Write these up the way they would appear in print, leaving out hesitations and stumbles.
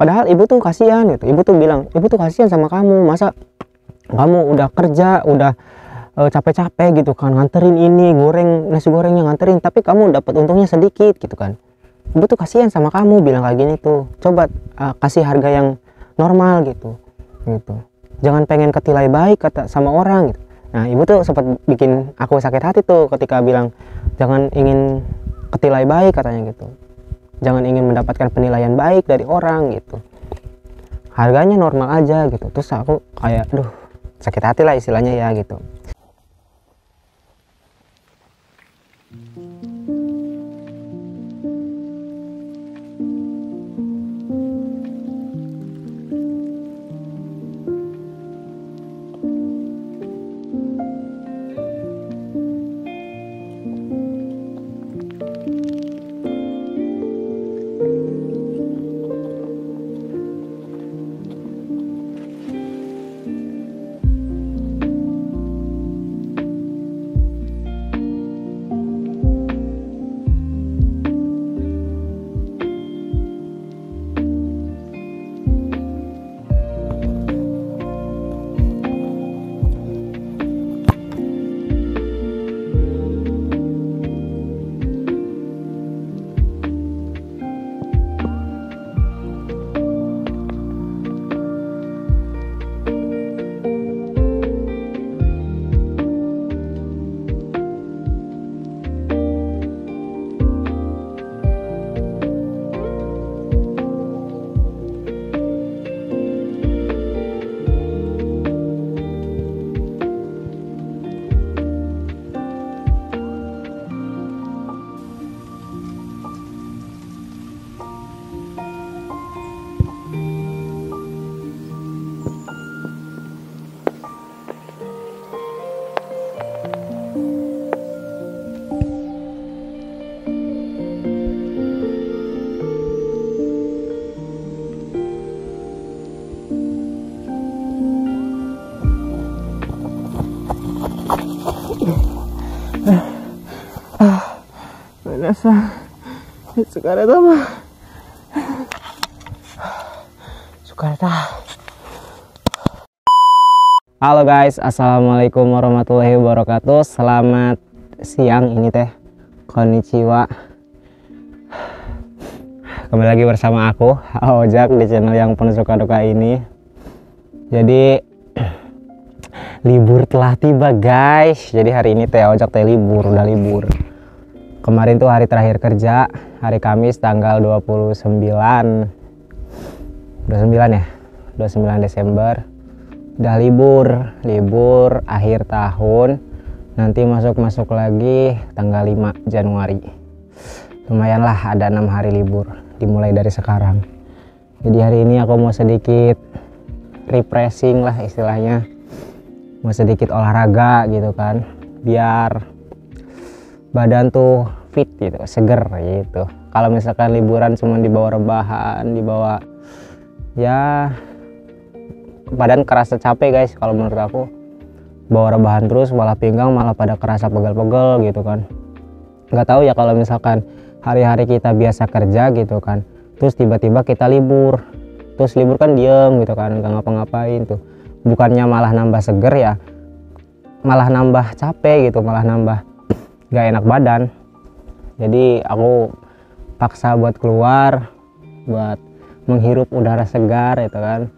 Padahal ibu tuh kasihan gitu. Ibu tuh bilang, ibu tuh kasihan sama kamu, masa kamu udah kerja, udah capek-capek gitu kan, nganterin ini goreng, nasi gorengnya nganterin, tapi kamu dapat untungnya sedikit gitu kan. Ibu tuh kasihan sama kamu, bilang kayak gini tuh. Coba kasih harga yang normal gitu. Jangan pengen ketilai baik kata sama orang gitu. Nah, ibu tuh sempat bikin aku sakit hati tuh ketika bilang jangan ingin ketilai baik katanya gitu. Jangan ingin mendapatkan penilaian baik dari orang gitu. Harganya normal aja gitu. Terus aku kayak aduh, sakit hati lah istilahnya ya gitu. Nasa Sukareta mah Sukareta. Halo guys, assalamualaikum warahmatullahi wabarakatuh. Selamat siang ini teh, konnichiwa. Kembali lagi bersama aku Ojak di channel yang penuh suka duka ini. Jadi libur telah tiba guys. Jadi hari ini teh Ojak teh libur, udah libur. Kemarin tuh hari terakhir kerja, hari Kamis tanggal 29 ya, 29 Desember. Udah libur akhir tahun. Nanti masuk lagi tanggal 5 Januari. Lumayan lah, ada 6 hari libur dimulai dari sekarang. Jadi hari ini aku mau sedikit refreshing lah istilahnya, mau sedikit olahraga gitu kan, biar badan tuh fit gitu, seger gitu. Kalau misalkan liburan cuma dibawa rebahan, dibawa ya badan kerasa capek guys. Kalau menurut aku bawa rebahan terus malah pinggang malah pada kerasa pegel-pegel gitu kan. Nggak tahu ya kalau misalkan hari-hari kita biasa kerja gitu kan, terus tiba-tiba kita libur, terus libur kan diem gitu kan, nggak ngapa-ngapain tuh, bukannya malah nambah seger ya, malah nambah capek gitu, malah nambah gak enak badan. Jadi aku paksa buat keluar, buat menghirup udara segar itu kan.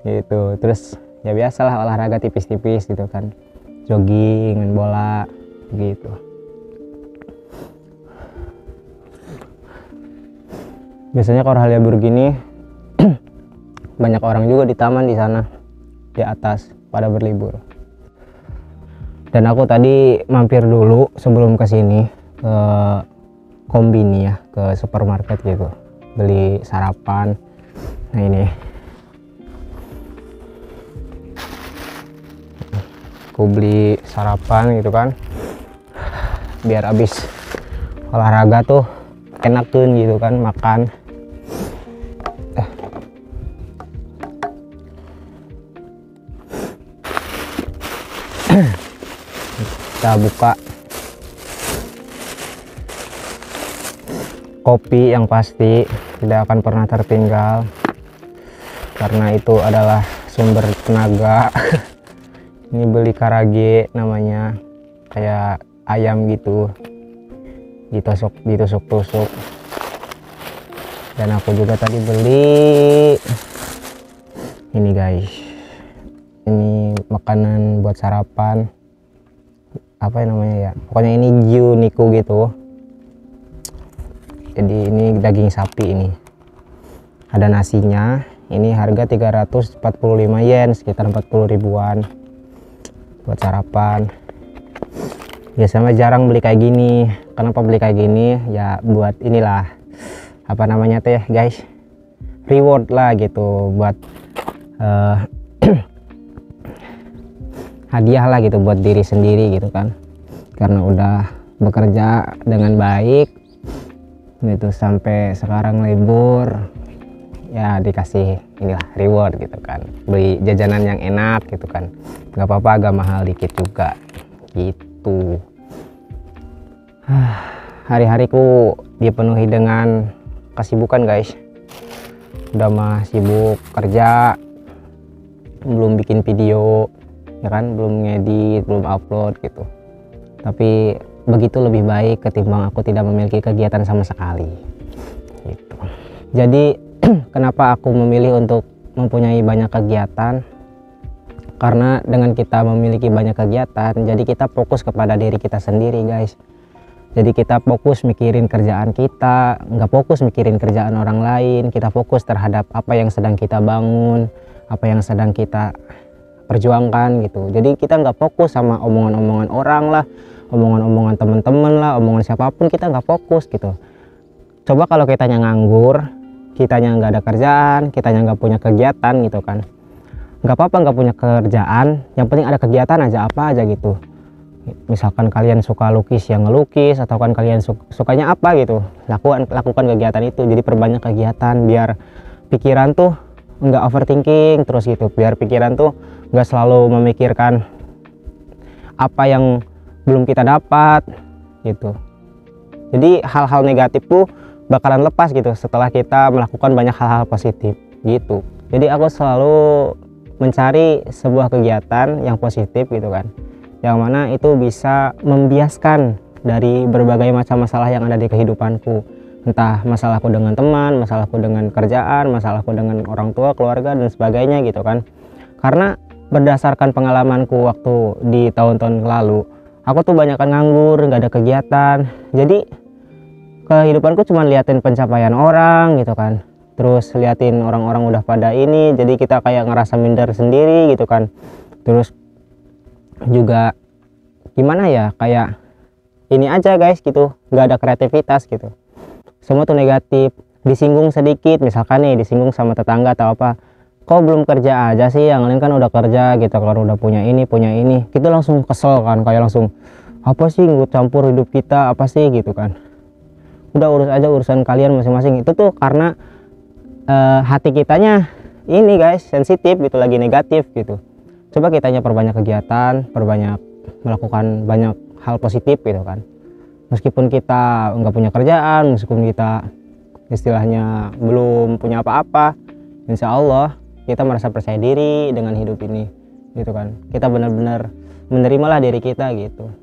Gitu. Terus ya biasalah olahraga tipis-tipis gitu kan, jogging, main bola gitu. Biasanya kalau hari libur gini banyak orang juga di taman di sana di atas pada berlibur. Dan aku tadi mampir dulu sebelum kesini ke Kombini ya, ke supermarket gitu, beli sarapan. Nah ini aku beli sarapan gitu kan, biar abis olahraga tuh enakeun gitu kan makan. Kita buka. kopi yang pasti tidak akan pernah tertinggal, karena itu adalah sumber tenaga. Ini beli karage namanya, kayak ayam gitu, ditusuk-tusuk. Dan aku juga tadi beli ini guys, ini makanan buat sarapan, apa namanya ya, pokoknya ini Gyu Niku gitu. Jadi ini daging sapi, ini ada nasinya, ini harga 345 yen, sekitar 40 ribuan buat sarapan. Biasanya jarang beli kayak gini. Kenapa beli kayak gini ya, buat inilah apa namanya teh guys, reward lah gitu, buat hadiah lah gitu buat diri sendiri gitu kan, karena udah bekerja dengan baik gitu sampai sekarang libur ya, dikasih inilah reward gitu kan, beli jajanan yang enak gitu kan, nggak apa-apa agak mahal dikit juga gitu. Hari-hariku dipenuhi dengan kesibukan guys, udah mah sibuk kerja, belum bikin video ya kan, belum ngedit, belum upload gitu. Tapi begitu lebih baik ketimbang aku tidak memiliki kegiatan sama sekali gitu. Jadi kenapa aku memilih untuk mempunyai banyak kegiatan, karena dengan kita memiliki banyak kegiatan jadi kita fokus kepada diri kita sendiri guys. Jadi kita fokus mikirin kerjaan kita, nggak fokus mikirin kerjaan orang lain. Kita fokus terhadap apa yang sedang kita bangun, apa yang sedang kita perjuangkan gitu. Jadi kita nggak fokus sama omongan-omongan orang lah, omongan-omongan teman-teman lah, omongan siapapun, kita nggak fokus gitu. Coba kalau kitanya nganggur, kitanya nggak ada kerjaan, kitanya nggak punya kegiatan gitu kan, nggak apa-apa nggak punya kerjaan, yang penting ada kegiatan aja, apa aja gitu. Misalkan kalian suka lukis, yang ngelukis, atau kan kalian sukanya apa gitu, lakukan kegiatan itu. Jadi perbanyak kegiatan biar pikiran tuh nggak overthinking terus gitu, biar pikiran tuh nggak selalu memikirkan apa yang belum kita dapat gitu. Jadi hal-hal negatif tuh bakalan lepas gitu setelah kita melakukan banyak hal-hal positif gitu. Jadi aku selalu mencari sebuah kegiatan yang positif gitu kan, yang mana itu bisa membiaskan dari berbagai macam masalah yang ada di kehidupanku. Entah masalahku dengan teman, masalahku dengan kerjaan, masalahku dengan orang tua, keluarga, dan sebagainya gitu kan. Karena berdasarkan pengalamanku waktu di tahun-tahun lalu, aku tuh banyak kan nganggur, nggak ada kegiatan. Jadi kehidupanku cuma liatin pencapaian orang gitu kan. Terus liatin orang-orang udah pada ini, jadi kita kayak ngerasa minder sendiri gitu kan. Terus juga gimana ya, kayak ini aja guys gitu, nggak ada kreativitas gitu, semua tuh negatif. Disinggung sedikit, misalkan nih disinggung sama tetangga atau apa, kok belum kerja aja sih, yang lain kan udah kerja gitu kan, udah punya ini kita langsung kesel kan, kayak langsung apa sih ngikut campur hidup kita, apa sih gitu kan. Udah urus aja urusan kalian masing-masing. Itu tuh karena hati kitanya ini guys sensitif gitu, lagi negatif gitu. Coba kitanya perbanyak kegiatan, perbanyak melakukan banyak hal positif gitu kan. Meskipun kita nggak punya kerjaan, meskipun kita istilahnya belum punya apa-apa, insya Allah kita merasa percaya diri dengan hidup ini gitu kan. Kita benar-benar menerimalah diri kita gitu.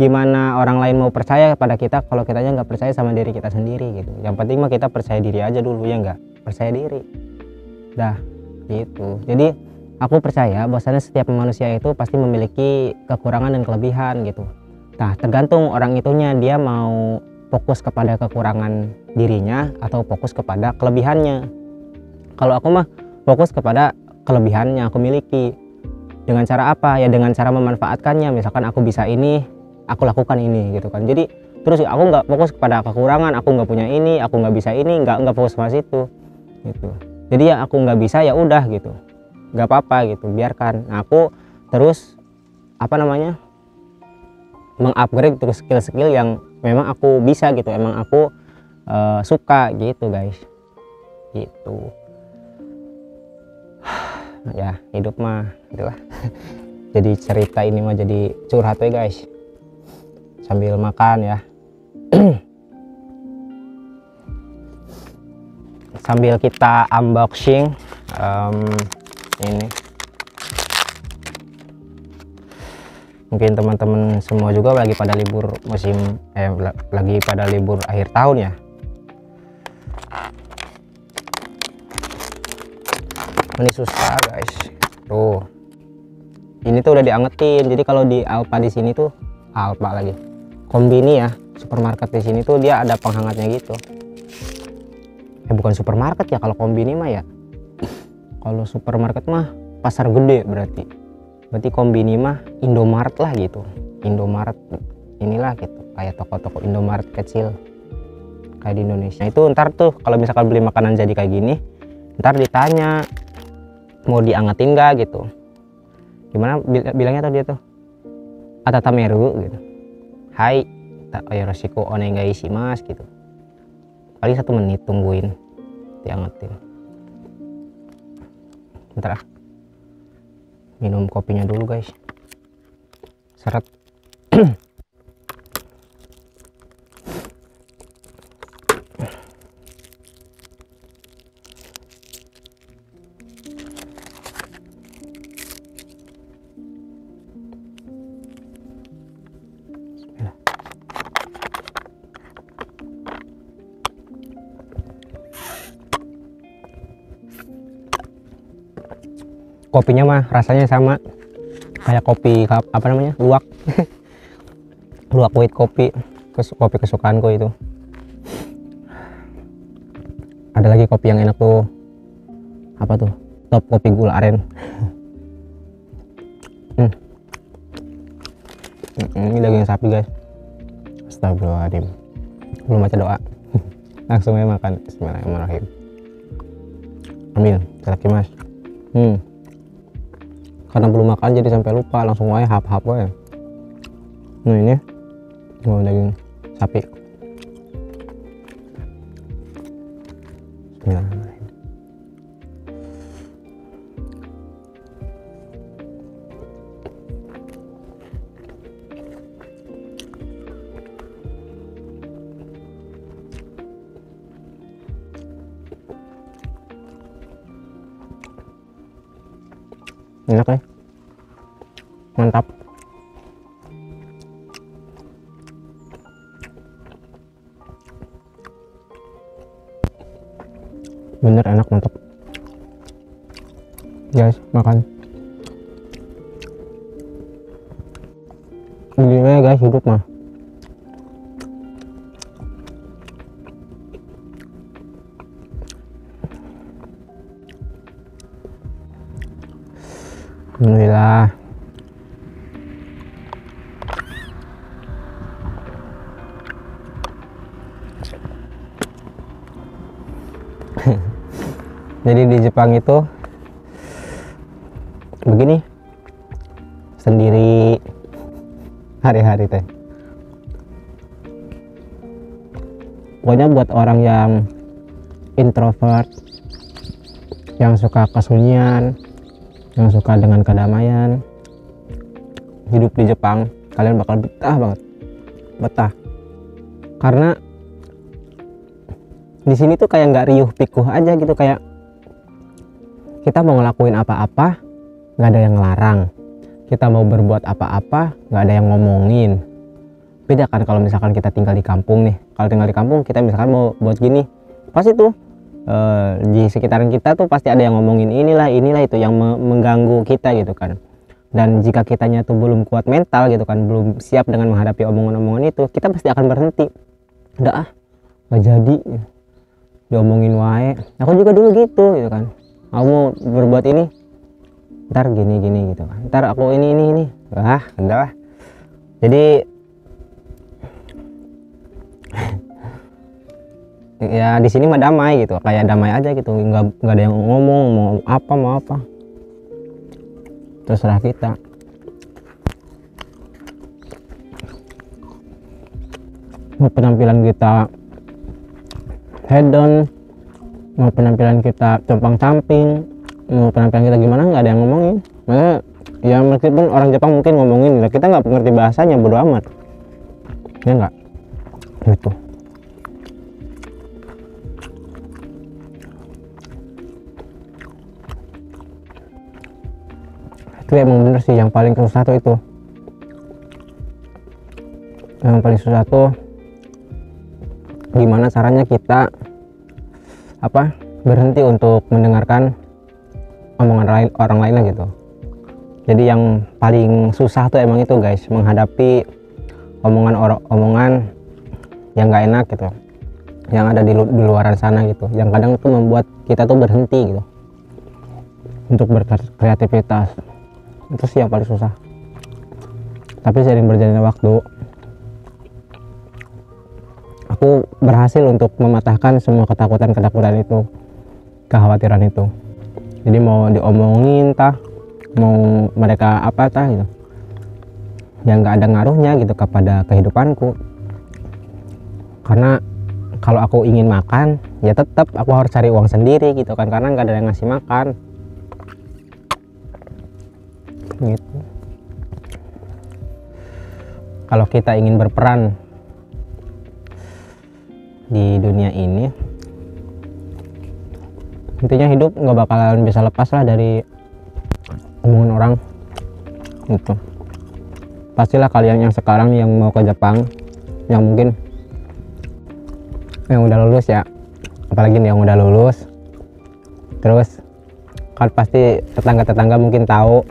Gimana orang lain mau percaya kepada kita kalau kitanya nggak percaya sama diri kita sendiri gitu. Yang penting mah kita percaya diri aja dulu, ya nggak, percaya diri dah gitu. Jadi aku percaya bahwasanya setiap manusia itu pasti memiliki kekurangan dan kelebihan gitu. Nah tergantung orang itunya, dia mau fokus kepada kekurangan dirinya atau fokus kepada kelebihannya. Kalau aku mah fokus kepada kelebihannya aku miliki. Dengan cara apa ya, dengan cara memanfaatkannya. Misalkan aku bisa ini, aku lakukan ini gitu kan. Jadi terus aku nggak fokus kepada kekurangan, aku nggak punya ini, aku nggak bisa ini, nggak fokus sama situ gitu. Jadi ya aku nggak bisa, ya udah gitu, nggak apa-apa gitu, biarkan. Nah, aku terus apa namanya, mengupgrade terus skill-skill yang memang aku bisa gitu, emang aku suka gitu guys gitu. Ya hidup mah itulah. Jadi cerita ini mah jadi curhat ya guys, sambil makan ya. sambil kita unboxing ini. Mungkin teman-teman semua juga lagi pada libur musim lagi pada libur akhir tahun ya. Ini susah guys. Tuh. Ini tuh udah diangetin. Jadi kalau di Alfa di sini tuh Alfa lagi. Kombini ya, supermarket di sini tuh dia ada penghangatnya gitu. Bukan supermarket ya kalau Kombini mah ya. Kalau supermarket mah pasar gede berarti. Berarti Kombini mah Indomaret lah gitu. Indomaret inilah gitu. Kayak toko-toko Indomaret kecil. Kayak di Indonesia. Itu ntar tuh kalau misalkan beli makanan jadi kayak gini, ntar ditanya mau diangetin gak gitu. Gimana bilangnya tuh dia tuh? Atata meru gitu. Hai, tak yoroshiku onegai shimasu gitu. Paling 1 menit tungguin diangetin. Bentar ah. Minum kopinya dulu guys. Seret. Kopinya mah rasanya sama kayak kopi apa namanya, luwak. Luwak white kopi, kopi kesukaanku itu. Ada lagi kopi yang enak tuh, apa tuh, top kopi gula aren. Ini daging sapi guys. Astagfirullahaladzim, belum baca doa. Langsung aja makan. Bismillahirrahmanirrahim. Ambil, mas. Karena belum makan jadi sampai lupa, langsung aja hap-hap aja. Nah ini mau daging sapi. Bismillahirrahmanirrahim. Enak ya, mantap. Bener enak, mantap guys, makan gini ya guys, hidup mah. Alhamdulillah. Jadi di Jepang itu begini, sendiri hari-hari teh. Pokoknya buat orang yang introvert, yang suka kesunyian, yang suka dengan kedamaian, hidup di Jepang kalian bakal betah banget, betah. Karena di sini tuh kayak nggak riuh pikuh aja gitu, kayak kita mau ngelakuin apa-apa nggak ada yang ngelarang, kita mau berbuat apa-apa nggak ada yang ngomongin. Beda kan kalau misalkan kita tinggal di kampung nih. Kalau tinggal di kampung kita misalkan mau buat gini, pasti tuh di sekitaran kita tuh pasti ada yang ngomongin inilah itu yang mengganggu kita gitu kan. Dan jika kitanya tuh belum kuat mental gitu kan, belum siap dengan menghadapi omongan-omongan itu, kita pasti akan berhenti. Udah ah, nggak jadi, diomongin wae. Aku juga dulu gitu kan, aku mau berbuat ini, ntar gini gitu kan, ntar aku ini udah lah. Jadi ya di sini mah damai gitu, kayak damai aja gitu, nggak ada yang ngomong mau apa terserah kita. Mau penampilan kita hedon, mau penampilan kita compang camping, mau penampilan kita gimana, nggak ada yang ngomongin. Makanya ya meskipun orang Jepang mungkin ngomongin, kita nggak ngerti bahasanya, bodo amat ya nggak gitu. Itu emang bener sih, yang paling susah tuh itu. Yang paling susah tuh gimana caranya kita berhenti untuk mendengarkan omongan lain, orang lain lah gitu. Jadi yang paling susah tuh emang itu guys, menghadapi omongan yang gak enak gitu, yang ada di luaran sana gitu, yang kadang tuh membuat kita tuh berhenti gitu untuk berkreativitas. Itu sih yang paling susah. Tapi seiring berjalannya waktu, aku berhasil untuk mematahkan semua ketakutan itu, kekhawatiran itu. Jadi mau diomongin mau mereka gitu, yang nggak ada ngaruhnya gitu kepada kehidupanku. Karena kalau aku ingin makan, ya tetap aku harus cari uang sendiri gitu kan, karena nggak ada yang ngasih makan gitu. Kalau kita ingin berperan di dunia ini, intinya hidup nggak bakalan bisa lepas lah dari omongan orang gitu. Pastilah kalian yang sekarang yang mau ke Jepang, yang mungkin yang udah lulus ya, apalagi nih yang udah lulus, terus kan pasti tetangga-tetangga mungkin tahu,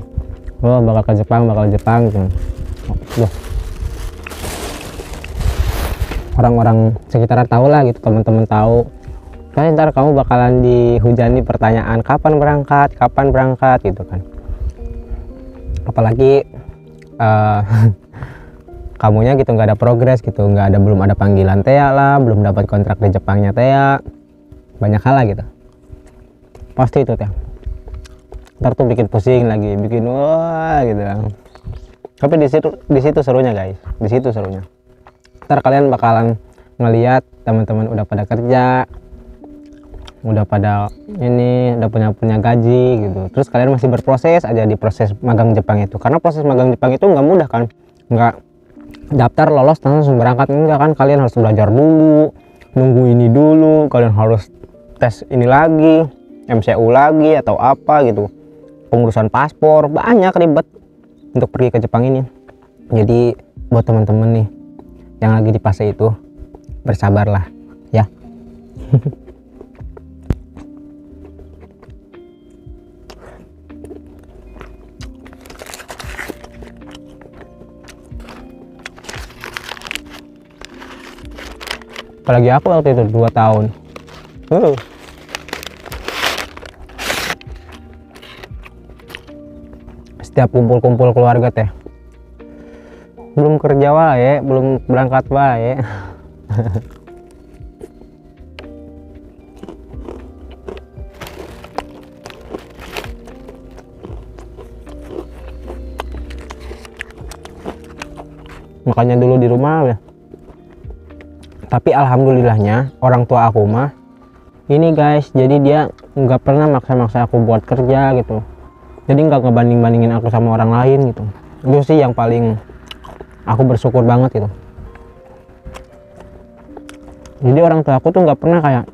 oh bakal ke Jepang gitu. Loh, orang-orang sekitaran tahu lah gitu, teman-teman tahu. Kan ntar kamu bakalan dihujani pertanyaan kapan berangkat gitu kan. Apalagi kamunya gitu nggak ada progres gitu, belum ada panggilan Tea lah, belum dapat kontrak di Jepangnya Tea, banyak hal lah gitu. Pasti itu Tea, ntar tuh bikin pusing lagi, bikin wah gitu. Tapi di situ serunya guys, di situ serunya. Ntar kalian bakalan ngelihat teman-teman udah pada kerja, udah pada udah punya gaji gitu, terus kalian masih berproses aja di proses magang Jepang itu. Karena proses magang Jepang itu nggak mudah kan, nggak daftar lolos langsung berangkat, enggak kan. Kalian harus belajar dulu, nunggu ini dulu, kalian harus tes ini lagi, MCU lagi atau apa gitu, pengurusan paspor, banyak ribet untuk pergi ke Jepang ini. Jadi buat teman-teman nih yang lagi di fase itu, bersabarlah ya. Apalagi aku waktu itu 2 tahun. Setiap kumpul-kumpul keluarga teh, belum kerja wae, belum berangkat wae. Makanya dulu di rumah ya. Tapi alhamdulillahnya orang tua aku mah ini guys, jadi dia nggak pernah maksa-maksa aku buat kerja gitu. Jadi nggak ngebanding-bandingin aku sama orang lain gitu. Itu sih yang paling aku bersyukur banget gitu. Jadi orang tua aku tuh nggak pernah kayak,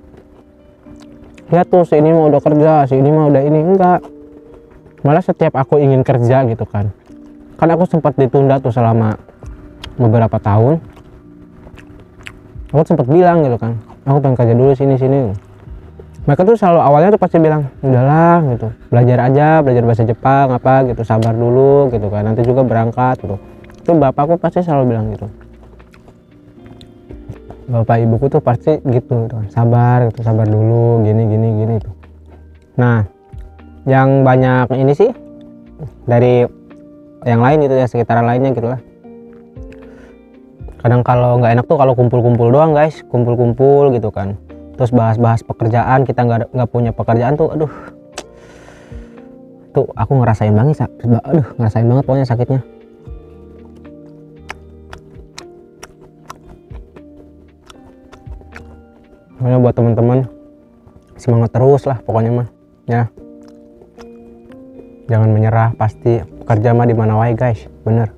ya tuh si ini mah udah kerja, si ini mah udah ini, enggak. Malah setiap aku ingin kerja gitu kan aku sempat ditunda tuh selama beberapa tahun. Aku sempat bilang gitu kan, aku pengen kerja dulu sini. Mereka tuh selalu awalnya tuh pasti bilang, udahlah gitu, belajar bahasa Jepang apa gitu, sabar dulu gitu kan, nanti juga berangkat gitu. Itu bapakku pasti selalu bilang gitu. Bapak ibuku tuh pasti gitu kan, sabar dulu, gini gitu. Nah, yang banyak ini sih dari yang lain gitu ya, sekitaran lainnya gitu lah. Kadang kalau nggak enak tuh kalau kumpul-kumpul doang guys, kumpul gitu kan, terus bahas-bahas pekerjaan, kita nggak punya pekerjaan tuh, aduh, tuh aku ngerasain banget pokoknya sakitnya. Makanya buat teman-teman semangat terus lah pokoknya mah ya, jangan menyerah, pasti kerja mah di mana wae guys, bener.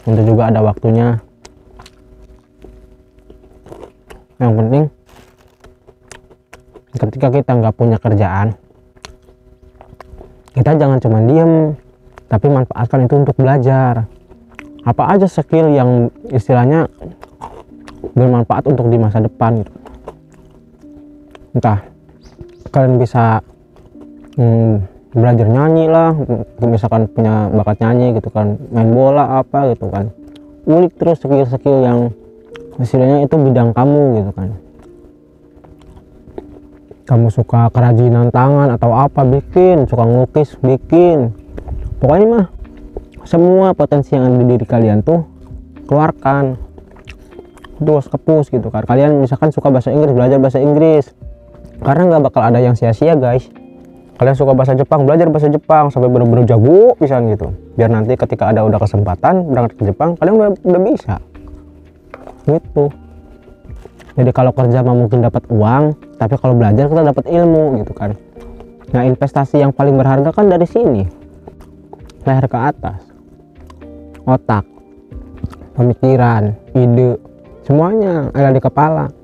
Itu juga ada waktunya. Yang penting ketika kita nggak punya kerjaan, kita jangan cuma diem, tapi manfaatkan itu untuk belajar. Apa aja skill yang istilahnya bermanfaat untuk di masa depan gitu. Entah kalian bisa belajar nyanyi lah, misalkan punya bakat nyanyi gitu kan, main bola apa gitu kan, ulik terus skill-skill yang istilahnya itu bidang kamu gitu kan. Kamu suka kerajinan tangan atau apa, bikin, suka ngelukis, bikin, pokoknya mah semua potensi yang ada di diri kalian tuh keluarkan, terus kepus gitu kan. Kalian misalkan suka bahasa Inggris, belajar bahasa Inggris, karena nggak bakal ada yang sia-sia guys. Kalian suka bahasa Jepang, belajar bahasa Jepang sampai bener-bener jago pisan gitu, biar nanti ketika ada udah kesempatan berangkat ke Jepang, kalian udah bisa gitu. Jadi kalau kerja mah mungkin dapat uang, tapi kalau belajar kita dapat ilmu gitu kan. Nah, investasi yang paling berharga kan dari sini, leher ke atas, otak, pemikiran, ide, semuanya ada di kepala.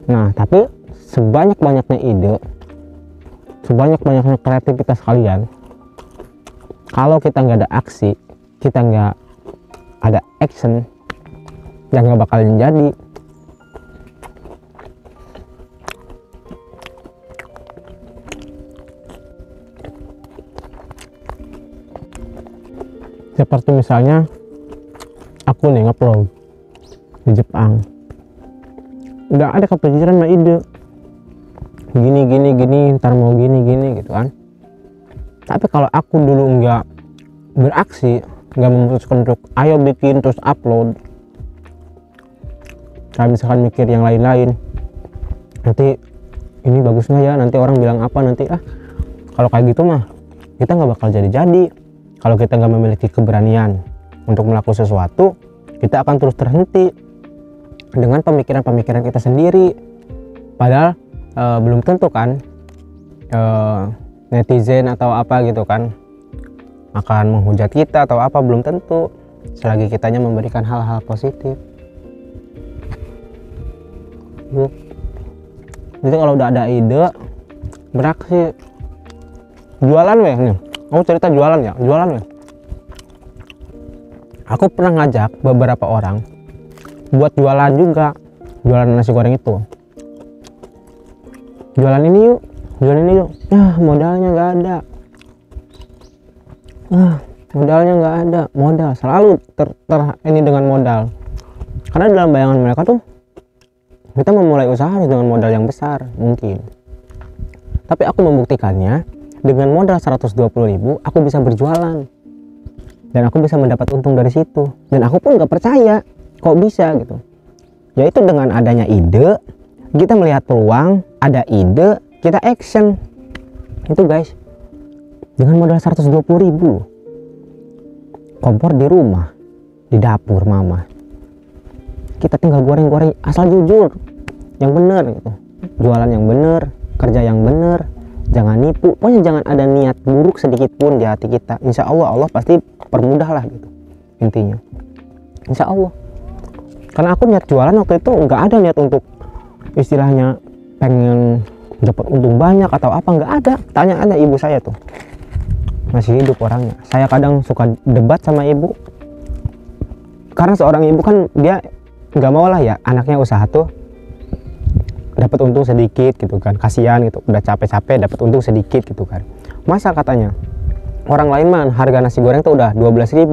Nah, tapi sebanyak-banyaknya ide, sebanyak-banyaknya kreativitas kalian, kalau kita nggak ada aksi, kita nggak ada action, yang nggak bakalan jadi. Seperti misalnya aku nih nge-vlog di Jepang, nggak ada kepikiran sama ide gini, ntar mau gini gitu kan. Tapi kalau aku dulu nggak beraksi, nggak memutuskan untuk ayo bikin terus upload, kayak misalkan mikir yang lain-lain, nanti ini bagus nggak ya, nanti orang bilang apa, nanti kalau kayak gitu mah kita nggak bakal jadi. Kalau kita nggak memiliki keberanian untuk melakukan sesuatu, kita akan terus terhenti dengan pemikiran-pemikiran kita sendiri. Padahal belum tentu kan netizen atau apa gitu kan akan menghujat kita atau apa, belum tentu, selagi kitanya memberikan hal-hal positif. Jadi kalau udah ada ide, beraksi. Jualan weh nih, aku cerita jualan ya, jualan weh. Aku pernah ngajak beberapa orang buat jualan juga, jualan nasi goreng itu. Jualan ini yuk, modalnya nggak ada. Modalnya nggak ada, modal selalu ini dengan modal. Karena dalam bayangan mereka tuh kita memulai usaha harus dengan modal yang besar mungkin. Tapi aku membuktikannya dengan modal 120.000 aku bisa berjualan dan aku bisa mendapat untung dari situ. Dan aku pun nggak percaya kok bisa gitu. Yaitu dengan adanya ide, kita melihat peluang, ada ide, kita action. Itu guys, dengan modal 120.000, kompor di rumah, di dapur mama, kita tinggal goreng-goreng asal jujur, yang bener gitu, jualan yang bener, kerja yang bener, jangan nipu, pokoknya jangan ada niat buruk sedikit pun di hati kita. Insya Allah, Allah pasti permudah lah gitu intinya, insya Allah. Karena aku niat jualan waktu itu nggak ada niat untuk istilahnya pengen dapat untung banyak atau apa, nggak ada. Tanya aja ibu saya tuh, masih hidup orangnya. Saya kadang suka debat sama ibu, karena seorang ibu kan dia nggak mau lah ya anaknya usaha tuh dapat untung sedikit gitu kan, kasihan gitu, udah capek-capek dapat untung sedikit gitu kan. Masa katanya orang lain mah harga nasi goreng tuh udah 12.000,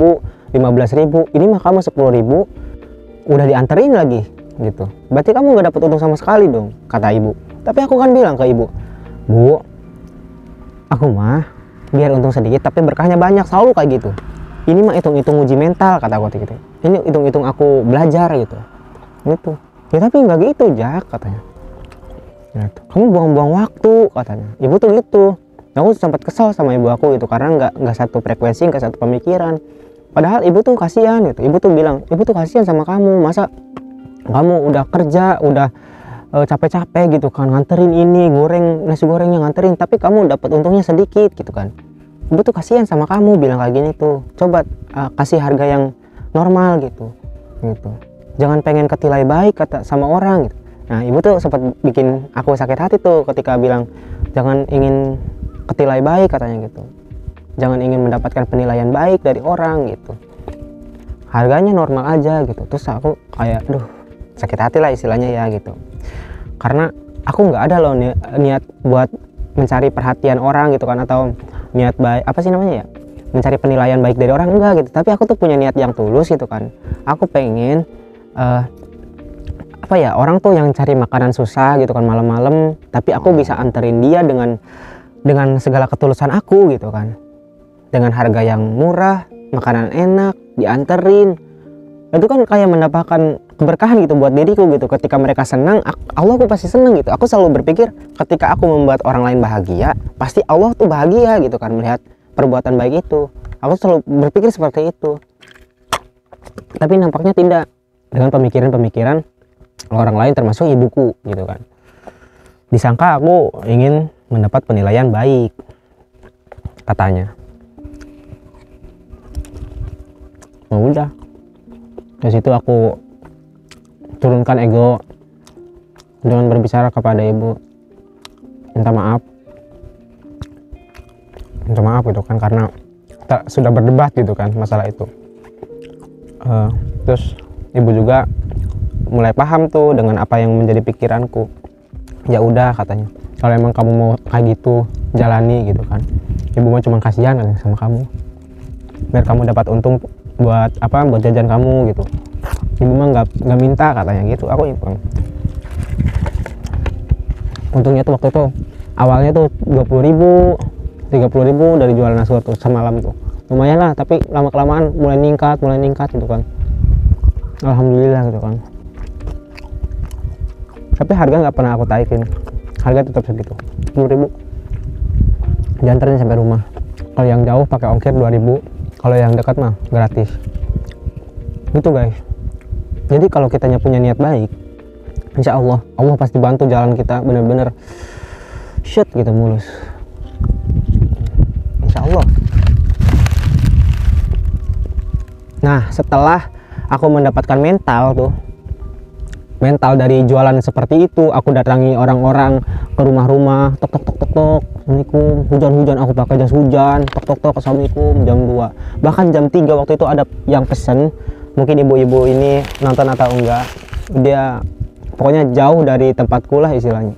15.000, ini mah kamu 10.000 udah dianterin lagi gitu, berarti kamu nggak dapat untung sama sekali dong, kata ibu. Tapi aku kan bilang ke ibu, Bu, aku mah biar untung sedikit tapi berkahnya banyak, selalu kayak gitu. Ini mah hitung-hitung uji mental, kata aku gitu. Ini hitung-hitung aku belajar gitu. Gitu. Ya tapi nggak gitu, Jak, katanya. Gitu. Kamu buang-buang waktu, katanya. Ibu tuh gitu. Aku sempat kesal sama ibu aku gitu, karena nggak satu frekuensi, nggak satu pemikiran. Padahal ibu tuh kasihan gitu. Ibu tuh bilang, ibu tuh kasihan sama kamu. Masa kamu udah kerja, udah capek-capek gitu kan, nganterin ini, nasi gorengnya nganterin, tapi kamu dapat untungnya sedikit gitu kan. Ibu tuh kasihan sama kamu, bilang kayak gini tuh. Coba kasih harga yang normal gitu. jangan pengen ketilai baik kata sama orang gitu. Nah ibu tuh sempat bikin aku sakit hati tuh ketika bilang jangan ingin ketilai baik katanya gitu, jangan ingin mendapatkan penilaian baik dari orang gitu, harganya normal aja gitu. Terus aku kayak aduh sakit hati lah istilahnya ya gitu, karena aku nggak ada loh niat buat mencari perhatian orang gitu kan, atau niat baik apa sih namanya ya, mencari penilaian baik dari orang, enggak gitu. Tapi aku tuh punya niat yang tulus gitu kan, aku pengen apa ya, orang tuh yang cari makanan susah gitu kan malam-malam, tapi aku bisa anterin dia dengan segala ketulusan aku gitu kan, dengan harga yang murah, makanan enak, dianterin. Itu kan kayak mendapatkan keberkahan gitu buat diriku gitu. Ketika mereka senang, Allah aku pasti senang gitu. Aku selalu berpikir ketika aku membuat orang lain bahagia, pasti Allah tuh bahagia gitu kan melihat perbuatan baik itu. Aku selalu berpikir seperti itu. Tapi nampaknya tidak, dengan pemikiran-pemikiran orang lain termasuk ibuku gitu kan. Disangka aku ingin mendapat penilaian baik katanya. Nah udah, dari situ aku turunkan ego dengan berbicara kepada ibu, minta maaf gitu kan, karena kita sudah berdebat gitu kan masalah itu. Terus ibu juga mulai paham tuh dengan apa yang menjadi pikiranku. Ya udah katanya, kalau emang kamu mau kayak gitu jalani gitu kan, ibu mau cuma kasihan sama kamu biar kamu dapat untung buat apa, buat jajan kamu gitu. Ibu mah nggak minta katanya gitu. Aku hitung, untungnya tuh waktu itu awalnya tuh 20.000 30.000 dari jualan nasi tuh semalam tuh lumayan lah, tapi lama kelamaan mulai ningkat gitu kan. Alhamdulillah gitu kan. Tapi harga nggak pernah aku taikin, harga tetap segitu 10.000, diantarin sampai rumah. Kalau yang jauh pakai ongkir 2.000, kalau yang dekat mah gratis gitu guys. Jadi kalau kitanya punya niat baik, insya Allah pasti bantu jalan kita bener-bener shit gitu, mulus, insya Allah. Nah setelah aku mendapatkan mental dari jualan seperti itu, aku datangi orang-orang ke rumah-rumah, tok assalamualaikum, hujan-hujan aku pakai jas hujan, tok assalamualaikum, jam 2 bahkan jam 3 waktu itu ada yang pesen. Mungkin ibu-ibu ini nonton atau enggak, dia pokoknya jauh dari tempatku lah istilahnya.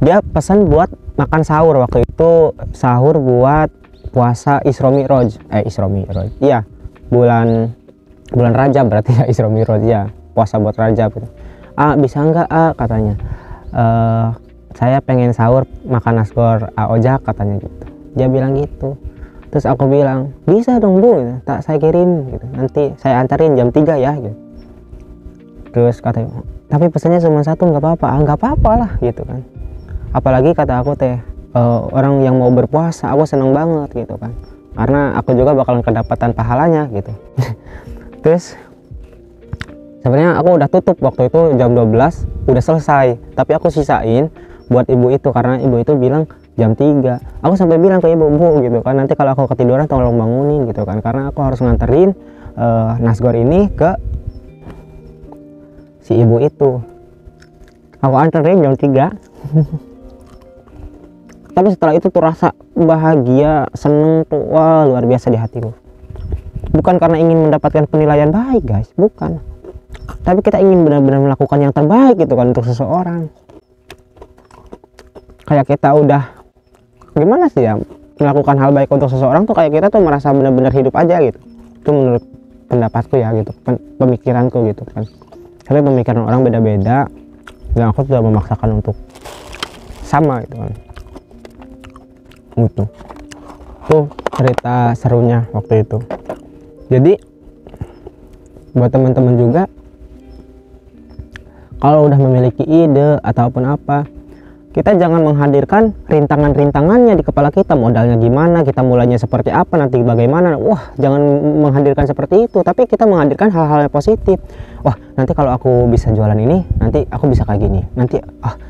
Dia pesan buat makan sahur, waktu itu sahur buat puasa Isra Mi'raj, iya bulan Rajab berarti ya, Isra Mi'raj ya, puasa buat Rajab gitu. Bisa enggak katanya, saya pengen sahur makan nasgor ojak katanya gitu. Dia bilang gitu. Terus aku bilang bisa dong bu gitu. Tak saya kirim gitu, nanti saya antarin jam 3 ya gitu. Terus katanya tapi pesannya cuma satu, nggak apa-apa. Nggak apa-apa lah gitu kan, apalagi kata aku teh orang yang mau berpuasa, aku seneng banget gitu kan, karena aku juga bakalan kedapatan pahalanya gitu. Terus sebenarnya aku udah tutup waktu itu jam 12 udah selesai, tapi aku sisain buat ibu itu karena ibu itu bilang jam 3. Aku sampai bilang ke ibu gitu kan, nanti kalau aku ketiduran tolong bangunin gitu kan, karena aku harus nganterin nasgor ini ke si ibu itu. Aku anterin jam 3. Tapi setelah itu tuh rasa bahagia, seneng tuh, wah luar biasa di hatiku. Bukan karena ingin mendapatkan penilaian baik guys, bukan, tapi kita ingin benar-benar melakukan yang terbaik gitu kan untuk seseorang. Kayak kita udah gimana sih ya, melakukan hal baik untuk seseorang tuh kayak kita tuh merasa benar-benar hidup aja gitu. Itu menurut pendapatku ya gitu, pemikiranku gitu kan. Tapi pemikiran orang beda-beda, dan aku tidak memaksakan untuk sama gitu kan. Gitu. Tuh cerita serunya waktu itu. Jadi buat teman-teman juga, kalau udah memiliki ide ataupun apa, kita jangan menghadirkan rintangan-rintangannya di kepala kita, modalnya gimana, kita mulainya seperti apa, nanti bagaimana. Wah, jangan menghadirkan seperti itu, tapi kita menghadirkan hal-hal yang positif. Wah, nanti kalau aku bisa jualan ini, nanti aku bisa kayak gini. Nanti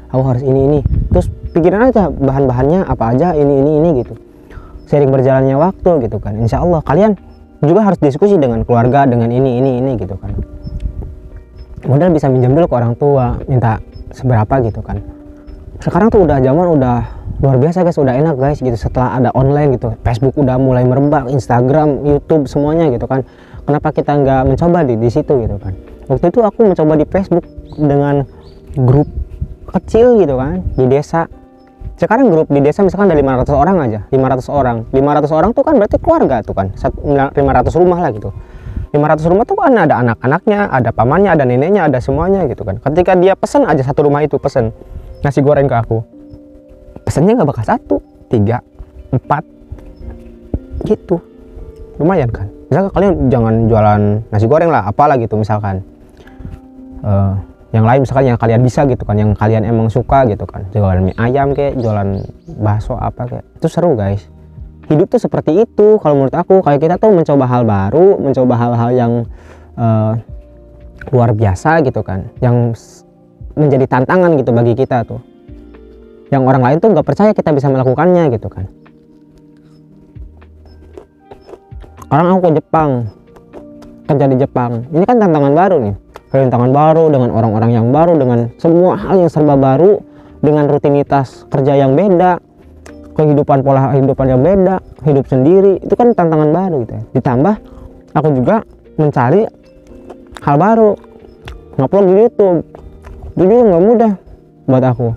aku harus ini. Terus pikirin aja bahan-bahannya apa aja, ini gitu. Sering berjalannya waktu gitu kan. Insya Allah kalian juga harus diskusi dengan keluarga, dengan ini gitu kan. modal bisa minjem dulu ke orang tua, minta seberapa gitu kan. Sekarang tuh udah zaman udah luar biasa guys, udah enak guys gitu. Setelah ada online gitu, Facebook udah mulai merebak, Instagram, YouTube semuanya gitu kan. Kenapa kita nggak mencoba di situ gitu kan. Waktu itu aku mencoba di Facebook dengan grup kecil gitu kan di desa. Sekarang grup di desa misalkan ada 500 orang aja, 500 orang 500 orang tuh kan berarti keluarga tuh kan, 500 rumah lah gitu. 500 rumah tuh kan ada anak-anaknya, ada pamannya, ada neneknya, ada semuanya gitu kan. Ketika dia pesen aja satu rumah itu pesen nasi goreng ke aku, pesennya nggak bakal 1, 3, 4 gitu. Lumayan kan. Misalkan kalian jangan jualan nasi goreng lah, apalah gitu misalkan. Yang lain misalkan yang kalian bisa gitu kan, yang kalian emang suka gitu kan, jualan mie ayam kayak, jualan bakso apa kayak, itu seru guys. Hidup tuh seperti itu kalau menurut aku, kayak kita tuh mencoba hal baru, mencoba hal-hal yang luar biasa gitu kan, yang menjadi tantangan gitu bagi kita tuh, yang orang lain tuh nggak percaya kita bisa melakukannya gitu kan. Sekarang aku ke Jepang, kerja di Jepang, ini kan tantangan baru nih, tantangan baru dengan orang-orang yang baru, dengan semua hal yang serba baru, dengan rutinitas kerja yang beda, kehidupan, pola kehidupan yang beda, hidup sendiri, itu kan tantangan baru gitu ya. Ditambah aku juga mencari hal baru, ngupload di YouTube, itu juga nggak mudah buat aku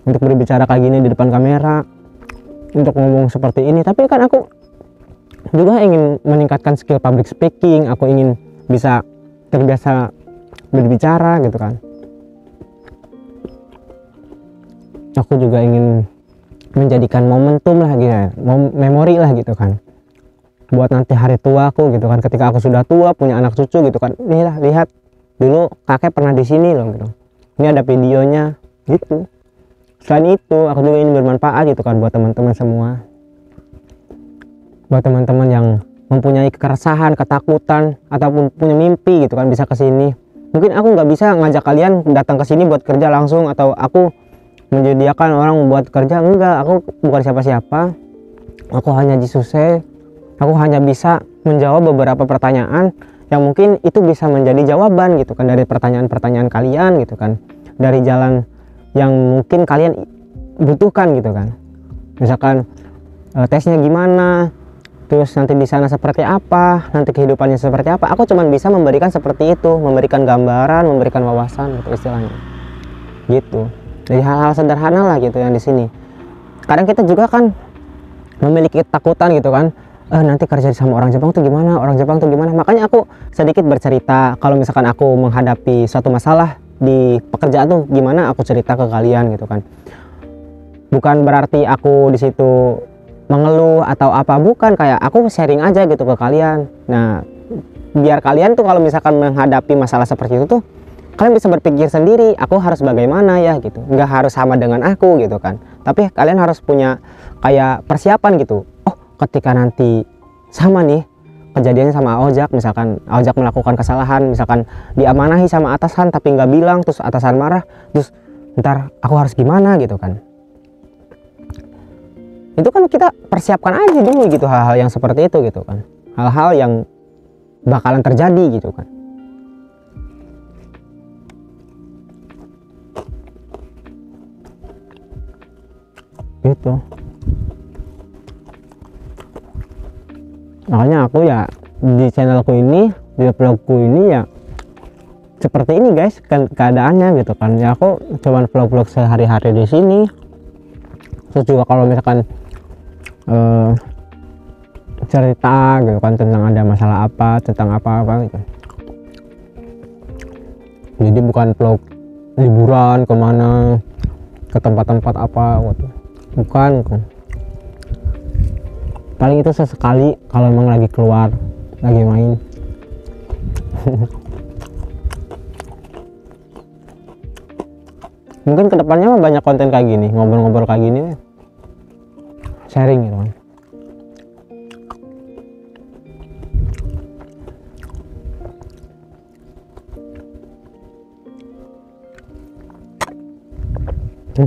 untuk berbicara kayak gini di depan kamera, untuk ngomong seperti ini. Tapi kan aku juga ingin meningkatkan skill public speaking, aku ingin bisa terbiasa berbicara gitu kan. Aku juga ingin menjadikan momentum lah gitu, memori lah gitu kan, buat nanti hari tua aku gitu kan, ketika aku sudah tua punya anak cucu gitu kan, nih lah lihat dulu kakek pernah di sini loh gitu, ini ada videonya gitu. Selain itu aku juga ingin bermanfaat gitu kan buat teman-teman semua, buat teman-teman yang mempunyai keresahan, ketakutan, ataupun punya mimpi gitu kan, bisa kesini. Mungkin aku nggak bisa ngajak kalian datang ke sini buat kerja langsung, atau aku menyediakan orang buat kerja, enggak, aku bukan siapa-siapa, aku hanya Jisuse. Aku hanya bisa menjawab beberapa pertanyaan yang mungkin itu bisa menjadi jawaban gitu kan, dari pertanyaan-pertanyaan kalian gitu kan, dari jalan yang mungkin kalian butuhkan gitu kan. Misalkan tesnya gimana, terus nanti di sana seperti apa, nanti kehidupannya seperti apa, aku cuman bisa memberikan seperti itu, memberikan gambaran, memberikan wawasan gitu istilahnya gitu. Jadi hal-hal sederhana lah gitu yang di sini. Kadang kita juga kan memiliki ketakutan gitu kan, nanti kerja sama orang Jepang tuh gimana, orang Jepang tuh gimana. Makanya aku sedikit bercerita kalau misalkan aku menghadapi suatu masalah di pekerjaan tuh gimana, aku cerita ke kalian gitu kan. Bukan berarti aku di situ mengeluh atau apa, bukan, kayak aku sharing aja gitu ke kalian. Nah, biar kalian tuh kalau misalkan menghadapi masalah seperti itu tuh kalian bisa berpikir sendiri, aku harus bagaimana ya gitu, nggak harus sama dengan aku gitu kan, tapi kalian harus punya kayak persiapan gitu. Oh, ketika nanti sama nih kejadiannya sama Ojak, misalkan Ojak melakukan kesalahan, misalkan diamanahi sama atasan tapi nggak bilang, terus atasan marah, terus ntar aku harus gimana gitu kan. Itu kan kita persiapkan aja dulu gitu, hal-hal yang seperti itu gitu kan, hal-hal yang bakalan terjadi gitu kan. Gitu. Makanya aku ya di channelku ini, di vlogku ini ya seperti ini guys keadaannya gitu kan. Ya aku cuman vlog-vlog sehari-hari di sini. Terus juga kalau misalkan cerita gitu kan tentang ada masalah apa, tentang apa-apa gitu. Jadi bukan vlog liburan kemana, ke tempat-tempat apa gitu. Bukan, paling itu sesekali kalau emang lagi keluar, lagi main. Mungkin kedepannya mah banyak konten kayak gini, ngobrol-ngobrol kayak gini, sharing gitu kan.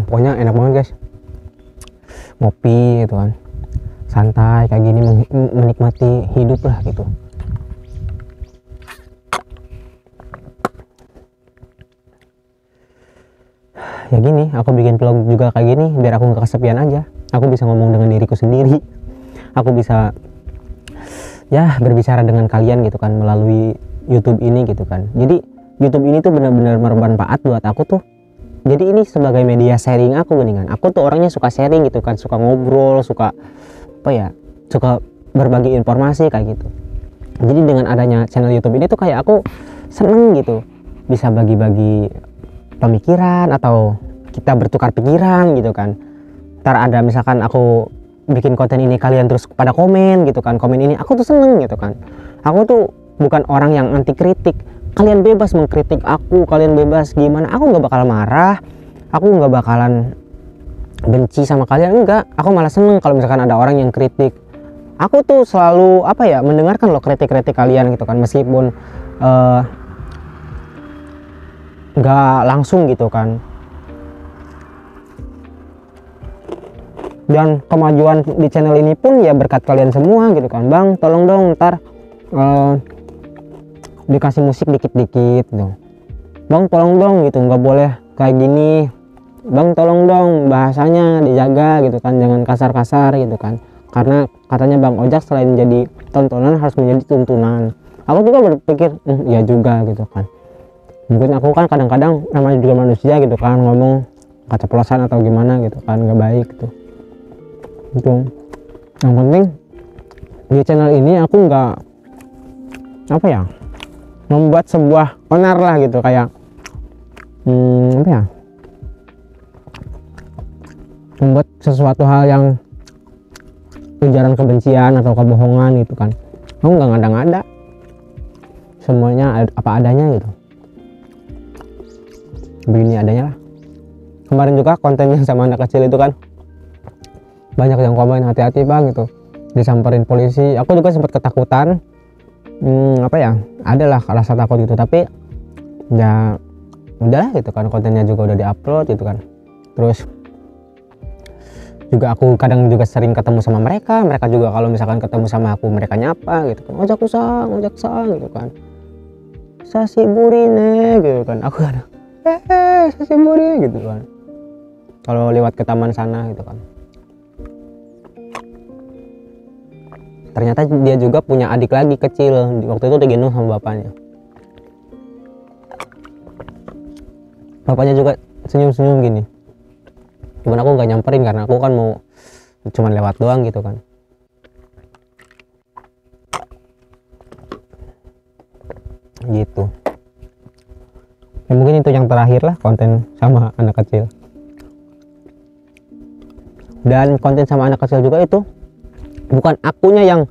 Pokoknya enak banget guys, ngopi gitu kan, santai kayak gini, menikmati hidup lah gitu. kayak gini, aku bikin vlog juga kayak gini biar aku nggak kesepian aja. Aku bisa ngomong dengan diriku sendiri, aku bisa ya berbicara dengan kalian gitu kan melalui YouTube ini gitu kan. Jadi YouTube ini tuh benar-benar bermanfaat buat aku tuh. Jadi ini sebagai media sharing aku gini kan. Aku tuh orangnya suka sharing gitu kan, suka ngobrol, suka apa ya, suka berbagi informasi kayak gitu. Jadi dengan adanya channel YouTube ini tuh kayak aku seneng gitu, bisa bagi-bagi pemikiran atau kita bertukar pikiran gitu kan. Ntar ada misalkan aku bikin konten ini kalian terus pada komen gitu kan, komen ini aku tuh seneng gitu kan. Aku tuh bukan orang yang anti kritik, kalian bebas mengkritik aku, kalian bebas gimana, aku nggak bakal marah, aku nggak bakalan benci sama kalian, enggak. Aku malah seneng kalau misalkan ada orang yang kritik. Aku tuh selalu apa ya, mendengarkan loh kritik-kritik kalian gitu kan, meskipun nggak langsung gitu kan. Dan kemajuan di channel ini pun ya berkat kalian semua gitu kan. Bang tolong dong ntar dikasih musik dikit-dikit gitu. Bang tolong dong gitu, nggak boleh kayak gini. Bang tolong dong bahasanya dijaga gitu kan, jangan kasar-kasar gitu kan. Karena katanya Bang Ojak selain jadi tontonan harus menjadi tuntunan. Aku juga berpikir ya juga gitu kan. Mungkin aku kan kadang-kadang namanya juga manusia gitu kan, ngomong keceplosan atau gimana gitu kan, nggak baik gitu. Itu yang penting di channel ini aku nggak apa ya, membuat sebuah onar lah gitu, kayak apa ya, membuat sesuatu hal yang ujaran kebencian atau kebohongan gitu kan. Aku nggak ngada-ngada, semuanya apa adanya gitu, begini adanya lah. Kemarin juga kontennya sama anak kecil itu kan banyak yang komen hati-hati bang gitu, disamperin polisi. Aku juga sempat ketakutan, apa ya, adalah rasa takut gitu, tapi ya udahlah gitu kan, kontennya juga udah diupload gitu kan. Terus juga aku kadang juga sering ketemu sama mereka juga kalau misalkan ketemu sama aku mereka nyapa gitu kan, ojak sang gitu kan, sasi burine gitu kan. Aku kadang sasi buri gitu kan kalau lewat ke taman sana gitu kan. Ternyata dia juga punya adik lagi kecil, waktu itu digendong sama bapaknya. Bapaknya juga senyum-senyum gini, cuman aku nggak nyamperin karena aku kan mau cuman lewat doang gitu kan. Gitu ya, mungkin itu yang terakhir lah konten sama anak kecil. Dan konten sama anak kecil juga itu bukan akunya yang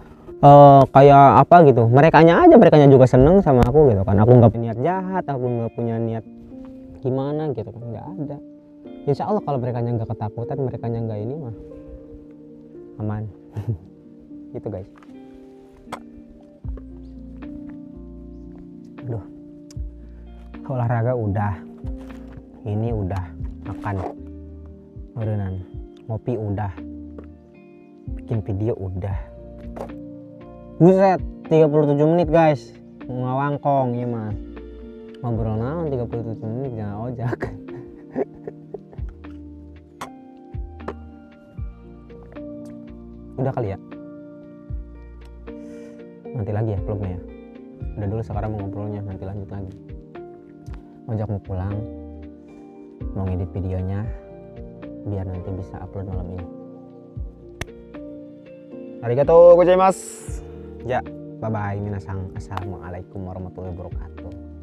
kayak apa gitu, merekanya juga seneng sama aku gitu kan. Aku nggak punya niat jahat, aku nggak punya niat gimana gitu kan, nggak ada. Insya Allah kalau mereka nggak ketakutan, mereka nggak ini mah aman. Gitu guys. Aduh, olahraga udah, ini udah, makan udahan, ngopi udah, bikin video udah. Buset, 37 menit guys, ngawangkong ya mah. Ngobrol naon 37 menit jangan ojak. Udah kali ya, nanti lagi ya vlognya ya. Udah dulu sekarang mau ngobrolnya, nanti lanjut lagi. Ojak mau pulang, mau ngedit videonya biar nanti bisa upload malam ini. Arigatou gozaimasu. Ya, bye bye minasang. Assalamualaikum warahmatullahi wabarakatuh.